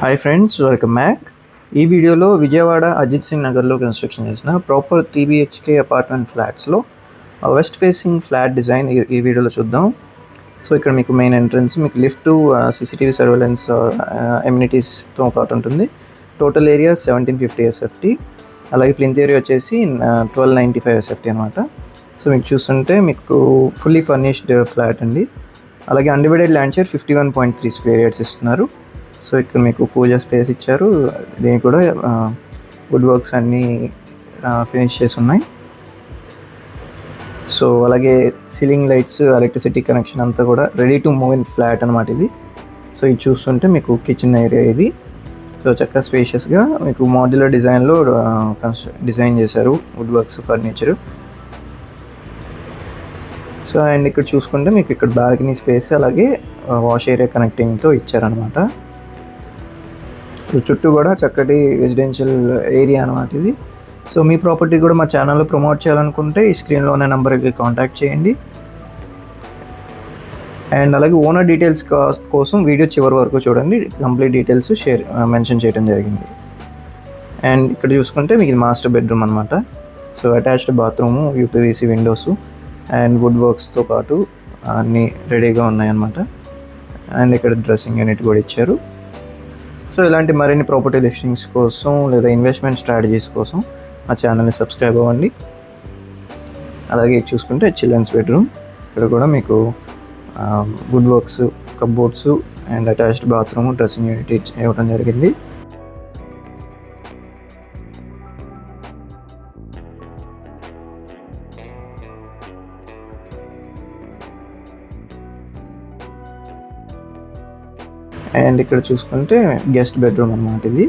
Hi friends, welcome back. ఈ వీడియోలో విజయవాడ అజిత్ సింగ్ నగర్లో కన్స్ట్రక్షన్ చేసిన ప్రాపర్ 3 BHK అపార్ట్మెంట్ ఫ్లాట్స్లో వెస్ట్ ఫేసింగ్ ఫ్లాట్ డిజైన్ ఈ వీడియోలో చూద్దాం. సో ఇక్కడ మీకు మెయిన్ ఎంట్రన్స్, మీకు లిఫ్ట్, CCTV సర్వేలెన్స్, ఎమ్యూనిటీస్తో పాటు ఉంటుంది. Total area 1750 SFT. అలాగే ప్లింత్ ఏరియా వచ్చేసి 1295 SFT అనమాట. సో మీకు చూస్తుంటే మీకు ఫుల్లీ ఫర్నిష్డ్ ఫ్లాట్ అండి. అలాగే undivided land share 51.3 square yards ఇస్తున్నారు. సో ఇక్కడ మీకు పూజా స్పేస్ ఇచ్చారు. దీనికి కూడా వుడ్ వర్క్స్ అన్నీ ఫినిష్ చేసి ఉన్నాయి. సో అలాగే సీలింగ్ లైట్స్, ఎలక్ట్రిసిటీ కనెక్షన్ అంతా కూడా ready to move in flat అనమాట ఇది. సో ఇది చూస్తుంటే మీకు కిచెన్ ఏరియా ఇది. సో చక్కగా స్పేషియస్గా మీకు మాడ్యులర్ డిజైన్లో డిజైన్ చేశారు wood works, furniture. So and ఇక్కడ చూసుకుంటే మీకు ఇక్కడ బాల్కనీ స్పేస్, అలాగే వాష్ ఏరియా కనెక్టింగ్తో ఇచ్చారనమాట. చుట్టూ కూడా చక్కటి రెసిడెన్షియల్ ఏరియా అనమాట ఇది. సో మీ ప్రాపర్టీ కూడా మా ఛానల్లో ప్రమోట్ చేయాలనుకుంటే ఈ స్క్రీన్లో ఉన్న నెంబర్కి కాంటాక్ట్ చేయండి. అండ్ అలాగే ఓనర్ డీటెయిల్స్ కోసం వీడియో చివరి వరకు చూడండి. కంప్లీట్ డీటెయిల్స్ మెన్షన్ చేయడం జరిగింది. అండ్ ఇక్కడ చూసుకుంటే మీకు ఇది మాస్టర్ బెడ్రూమ్ అనమాట. So attached bathroom, UPVC windows and wood వర్క్స్తో పాటు అన్నీ రెడీగా ఉన్నాయన్నమాట. అండ్ ఇక్కడ డ్రెస్సింగ్ యూనిట్ కూడా ఇచ్చారు. సో ఇలాంటి మరిన్ని ప్రాపర్టీ లిస్టింగ్స్ కోసం లేదా ఇన్వెస్ట్మెంట్ స్ట్రాటజీస్ కోసం మా ఛానల్ని సబ్స్క్రైబ్ అవ్వండి. అలాగే చూసుకుంటే చిల్డ్రన్స్ బెడ్రూమ్, ఇక్కడ కూడా మీకు wood works, cupboards and attached bathroom, dressing unit ఇవ్వడం జరిగింది. అండ్ ఇక్కడ చూసుకుంటే గెస్ట్ బెడ్రూమ్ అనమాట ఇది.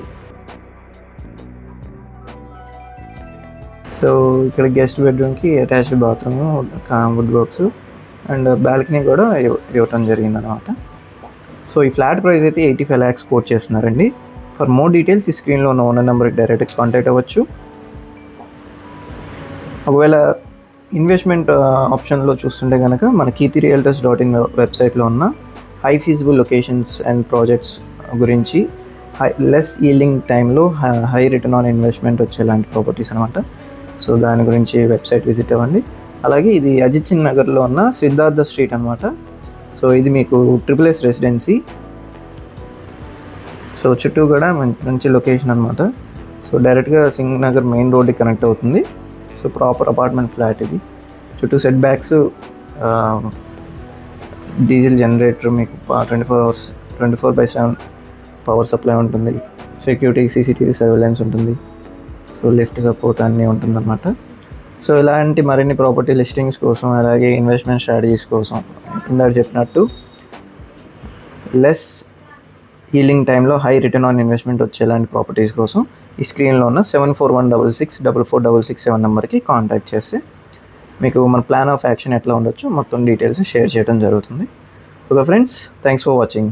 సో ఇక్కడ గెస్ట్ బెడ్రూమ్కి attached bathroom, wood works and balcony కూడా ఇవ్వటం జరిగింది అనమాట. సో ఈ ఫ్లాట్ ప్రైస్ అయితే 85 lakhs కోట్ చేస్తున్నారండి. ఫర్ మోర్ డీటెయిల్స్ ఈ స్క్రీన్లో ఉన్న ఓనర్ నెంబర్కి డైరెక్ట్గా కాంటాక్ట్ అవ్వచ్చు. ఒకవేళ ఇన్వెస్ట్మెంట్ ఆప్షన్లో చూస్తుంటే కనుక మన keerthirealtors.in వెబ్సైట్లో ఉన్న high feasible locations and projects గురించి, లెస్ ఈల్డింగ్ టైంలో హై రిటర్న్ ఆన్ ఇన్వెస్ట్మెంట్ వచ్చేలాంటి ప్రాపర్టీస్ అనమాట. సో దాని గురించి వెబ్సైట్ విజిట్ అవ్వండి. అలాగే ఇది అజిత్ సింగ్ నగర్లో ఉన్న సిద్ధార్థ స్ట్రీట్ అనమాట. సో ఇది మీకు SSS రెసిడెన్సీ. సో చుట్టూ కూడా మంచి లొకేషన్ అనమాట. సో డైరెక్ట్గా సింగ్ నగర్ మెయిన్ రోడ్కి కనెక్ట్ అవుతుంది. సో ప్రాపర్ అపార్ట్మెంట్ ఫ్లాట్ ఇది. చుట్టూ సెట్ బ్యాక్స్, డీజిల్ జనరేటర్, మీకు 24/7 పవర్ సప్లై ఉంటుంది. సెక్యూరిటీ, CCTV సర్వేలెన్స్ ఉంటుంది. సో లిఫ్ట్ సపోర్ట్ అన్నీ ఉంటుందన్నమాట. సో ఇలాంటి మరిన్ని ప్రాపర్టీ లిస్టింగ్స్ కోసం, అలాగే ఇన్వెస్ట్మెంట్ స్ట్రాటజీస్ కోసం, ఇందాక చెప్పినట్టు లెస్ హీలింగ్ టైంలో హై రిటర్న్ ఆన్ ఇన్వెస్ట్మెంట్ వచ్చేలాంటి ప్రాపర్టీస్ కోసం ఈ స్క్రీన్లో ఉన్న 7416644667 నెంబర్కి కాంటాక్ట్ చేస్తే మీకు మన ప్లాన్ ఆఫ్ యాక్షన్ ఎట్లా ఉండొచ్చు మొత్తం డీటెయిల్స్ షేర్ చేయడం జరుగుతుంది. Okay friends, thanks for watching.